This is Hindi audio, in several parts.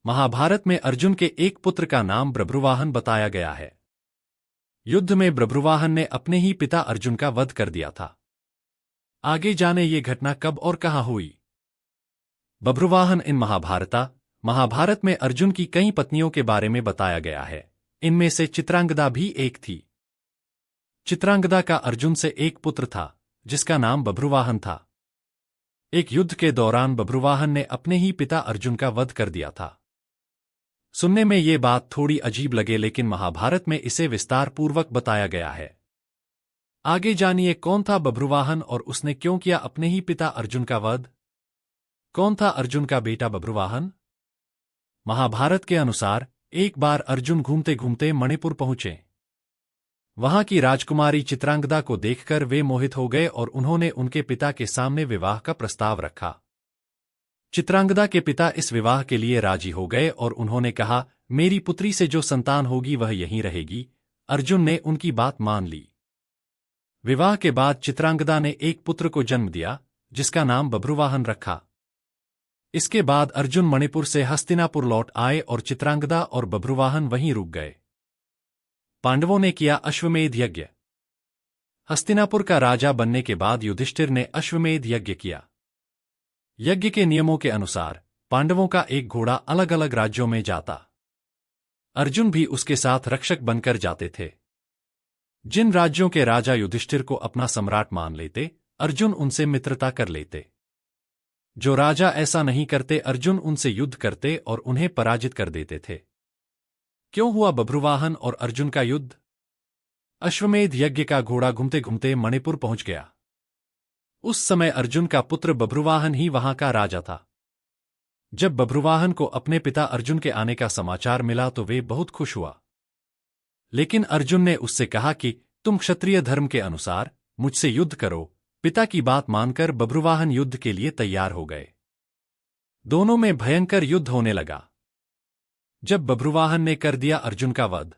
महाभारत में अर्जुन के एक पुत्र का नाम बभ्रुवाहन बताया गया है। युद्ध में बभ्रुवाहन ने अपने ही पिता अर्जुन का वध कर दिया था। आगे जाने ये घटना कब और कहाँ हुई। बभ्रुवाहन इन महाभारत में अर्जुन की कई पत्नियों के बारे में बताया गया है। इनमें से चित्रांगदा भी एक थी। चित्रांगदा का अर्जुन से एक पुत्र था जिसका नाम बभ्रुवाहन था। एक युद्ध के दौरान बभ्रुवाहन ने अपने ही पिता अर्जुन का वध कर दिया था। सुनने में ये बात थोड़ी अजीब लगे, लेकिन महाभारत में इसे विस्तार पूर्वक बताया गया है। आगे जानिए कौन था बभ्रुवाहन और उसने क्यों किया अपने ही पिता अर्जुन का वध। कौन था अर्जुन का बेटा बभ्रुवाहन? महाभारत के अनुसार एक बार अर्जुन घूमते घूमते मणिपुर पहुंचे। वहां की राजकुमारी चित्रांगदा को देखकर वे मोहित हो गए और उन्होंने उनके पिता के सामने विवाह का प्रस्ताव रखा। चित्रांगदा के पिता इस विवाह के लिए राजी हो गए और उन्होंने कहा, मेरी पुत्री से जो संतान होगी वह यहीं रहेगी। अर्जुन ने उनकी बात मान ली। विवाह के बाद चित्रांगदा ने एक पुत्र को जन्म दिया जिसका नाम बभ्रुवाहन रखा। इसके बाद अर्जुन मणिपुर से हस्तिनापुर लौट आए और चित्रांगदा और बभ्रुवाहन वहीं रुक गए। पांडवों ने किया अश्वमेध यज्ञ। हस्तिनापुर का राजा बनने के बाद युधिष्ठिर ने अश्वमेध यज्ञ किया। यज्ञ के नियमों के अनुसार पांडवों का एक घोड़ा अलग अलग राज्यों में जाता। अर्जुन भी उसके साथ रक्षक बनकर जाते थे। जिन राज्यों के राजा युधिष्ठिर को अपना सम्राट मान लेते, अर्जुन उनसे मित्रता कर लेते। जो राजा ऐसा नहीं करते, अर्जुन उनसे युद्ध करते और उन्हें पराजित कर देते थे। क्यों हुआ बभ्रुवाहन और अर्जुन का युद्ध? अश्वमेध यज्ञ का घोड़ा घूमते घूमते मणिपुर पहुंच गया। उस समय अर्जुन का पुत्र बभ्रुवाहन ही वहां का राजा था। जब बभ्रुवाहन को अपने पिता अर्जुन के आने का समाचार मिला तो वे बहुत खुश हुआ। लेकिन अर्जुन ने उससे कहा कि तुम क्षत्रिय धर्म के अनुसार मुझसे युद्ध करो। पिता की बात मानकर बभ्रुवाहन युद्ध के लिए तैयार हो गए। दोनों में भयंकर युद्ध होने लगा। जब बभ्रुवाहन ने कर दिया अर्जुन का वध,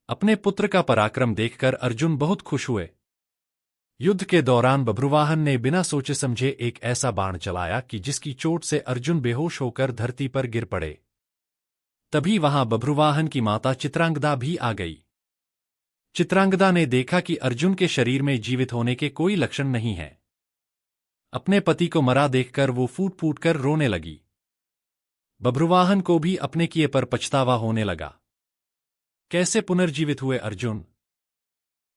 अपने पुत्र का पराक्रम देखकर अर्जुन बहुत खुश हुए। युद्ध के दौरान बभ्रुवाहन ने बिना सोचे समझे एक ऐसा बाण चलाया कि जिसकी चोट से अर्जुन बेहोश होकर धरती पर गिर पड़े। तभी वहां बभ्रुवाहन की माता चित्रांगदा भी आ गई। चित्रांगदा ने देखा कि अर्जुन के शरीर में जीवित होने के कोई लक्षण नहीं है। अपने पति को मरा देखकर वो फूट फूट कर रोने लगी। बभ्रुवाहन को भी अपने किए पर पछतावा होने लगा। कैसे पुनर्जीवित हुए अर्जुन?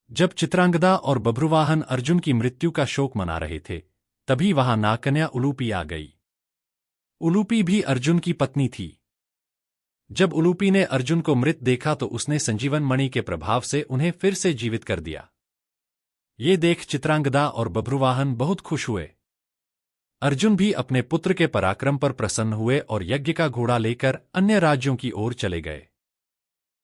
जब चित्रांगदा और बभ्रुवाहन अर्जुन की मृत्यु का शोक मना रहे थे, तभी वहां नागकन्या उलूपी आ गई। उलूपी भी अर्जुन की पत्नी थी। जब उलूपी ने अर्जुन को मृत देखा तो उसने संजीवन मणि के प्रभाव से उन्हें फिर से जीवित कर दिया। ये देख चित्रांगदा और बभ्रुवाहन बहुत खुश हुए। अर्जुन भी अपने पुत्र के पराक्रम पर प्रसन्न हुए और यज्ञ का घोड़ा लेकर अन्य राज्यों की ओर चले गए।